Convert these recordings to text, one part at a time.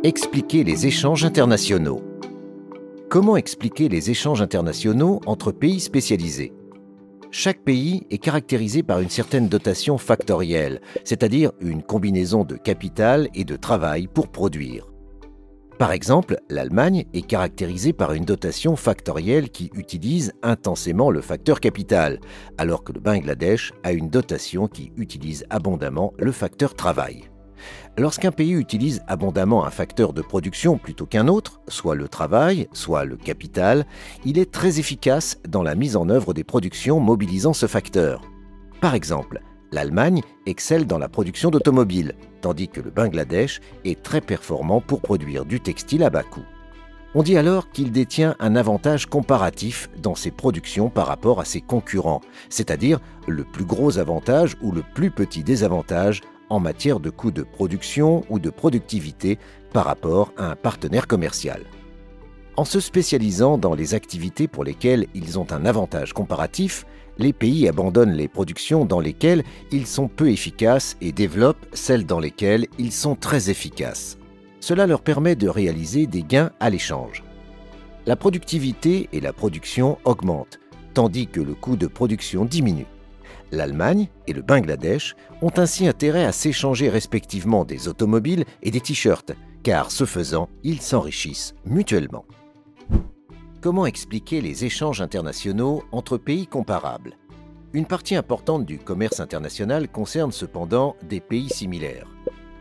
Expliquer les échanges internationaux. Comment expliquer les échanges internationaux entre pays spécialisés? Chaque pays est caractérisé par une certaine dotation factorielle, c'est-à-dire une combinaison de capital et de travail pour produire. Par exemple, l'Allemagne est caractérisée par une dotation factorielle qui utilise intensément le facteur capital, alors que le Bangladesh a une dotation qui utilise abondamment le facteur travail. Lorsqu'un pays utilise abondamment un facteur de production plutôt qu'un autre, soit le travail, soit le capital, il est très efficace dans la mise en œuvre des productions mobilisant ce facteur. Par exemple, l'Allemagne excelle dans la production d'automobiles, tandis que le Bangladesh est très performant pour produire du textile à bas coût. On dit alors qu'il détient un avantage comparatif dans ses productions par rapport à ses concurrents, c'est-à-dire le plus gros avantage ou le plus petit désavantage en matière de coût de production ou de productivité par rapport à un partenaire commercial. En se spécialisant dans les activités pour lesquelles ils ont un avantage comparatif, les pays abandonnent les productions dans lesquelles ils sont peu efficaces et développent celles dans lesquelles ils sont très efficaces. Cela leur permet de réaliser des gains à l'échange. La productivité et la production augmentent, tandis que le coût de production diminue. L'Allemagne et le Bangladesh ont ainsi intérêt à s'échanger respectivement des automobiles et des t-shirts, car ce faisant, ils s'enrichissent mutuellement. Comment expliquer les échanges internationaux entre pays comparables? Une partie importante du commerce international concerne cependant des pays similaires.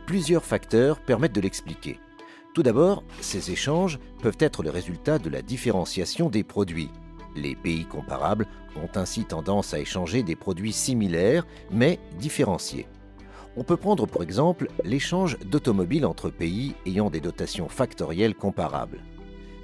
Plusieurs facteurs permettent de l'expliquer. Tout d'abord, ces échanges peuvent être le résultat de la différenciation des produits. Les pays comparables ont ainsi tendance à échanger des produits similaires mais différenciés. On peut prendre pour exemple l'échange d'automobiles entre pays ayant des dotations factorielles comparables.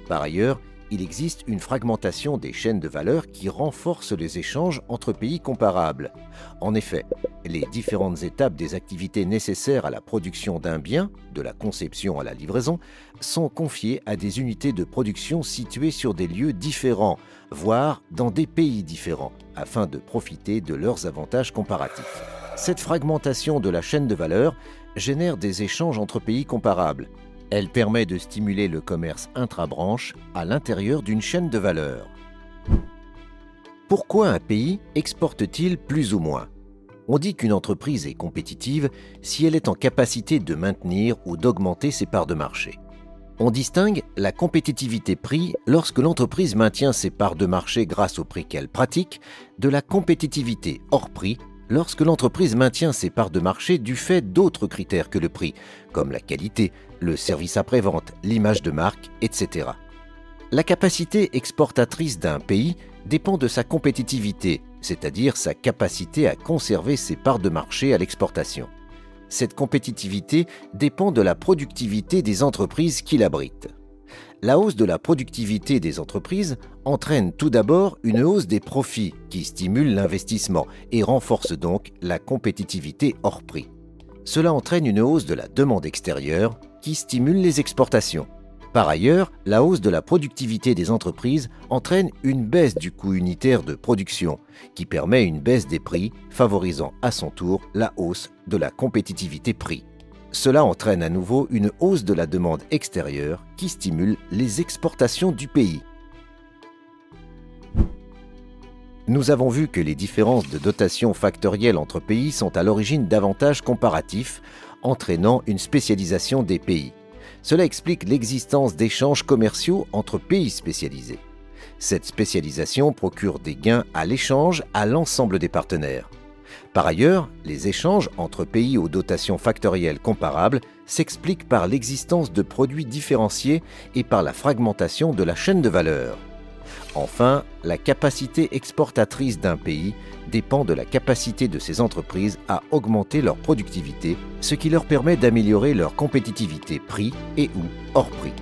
Par ailleurs, il existe une fragmentation des chaînes de valeur qui renforce les échanges entre pays comparables. En effet, les différentes étapes des activités nécessaires à la production d'un bien, de la conception à la livraison, sont confiées à des unités de production situées sur des lieux différents, voire dans des pays différents, afin de profiter de leurs avantages comparatifs. Cette fragmentation de la chaîne de valeur génère des échanges entre pays comparables. Elle permet de stimuler le commerce intra-branche à l'intérieur d'une chaîne de valeur. Pourquoi un pays exporte-t-il plus ou moins? On dit qu'une entreprise est compétitive si elle est en capacité de maintenir ou d'augmenter ses parts de marché. On distingue la compétitivité prix lorsque l'entreprise maintient ses parts de marché grâce au prix qu'elle pratique, de la compétitivité hors prix lorsque l'entreprise maintient ses parts de marché du fait d'autres critères que le prix, comme la qualité, le service après-vente, l'image de marque, etc. La capacité exportatrice d'un pays dépend de sa compétitivité, c'est-à-dire sa capacité à conserver ses parts de marché à l'exportation. Cette compétitivité dépend de la productivité des entreprises qui l'abritent. La hausse de la productivité des entreprises entraîne tout d'abord une hausse des profits qui stimule l'investissement et renforce donc la compétitivité hors prix. Cela entraîne une hausse de la demande extérieure qui stimule les exportations. Par ailleurs, la hausse de la productivité des entreprises entraîne une baisse du coût unitaire de production qui permet une baisse des prix, favorisant à son tour la hausse de la compétitivité prix. Cela entraîne à nouveau une hausse de la demande extérieure qui stimule les exportations du pays. Nous avons vu que les différences de dotation factorielle entre pays sont à l'origine d'avantages comparatifs, entraînant une spécialisation des pays. Cela explique l'existence d'échanges commerciaux entre pays spécialisés. Cette spécialisation procure des gains à l'échange à l'ensemble des partenaires. Par ailleurs, les échanges entre pays aux dotations factorielles comparables s'expliquent par l'existence de produits différenciés et par la fragmentation de la chaîne de valeur. Enfin, la capacité exportatrice d'un pays dépend de la capacité de ses entreprises à augmenter leur productivité, ce qui leur permet d'améliorer leur compétitivité prix et ou hors prix.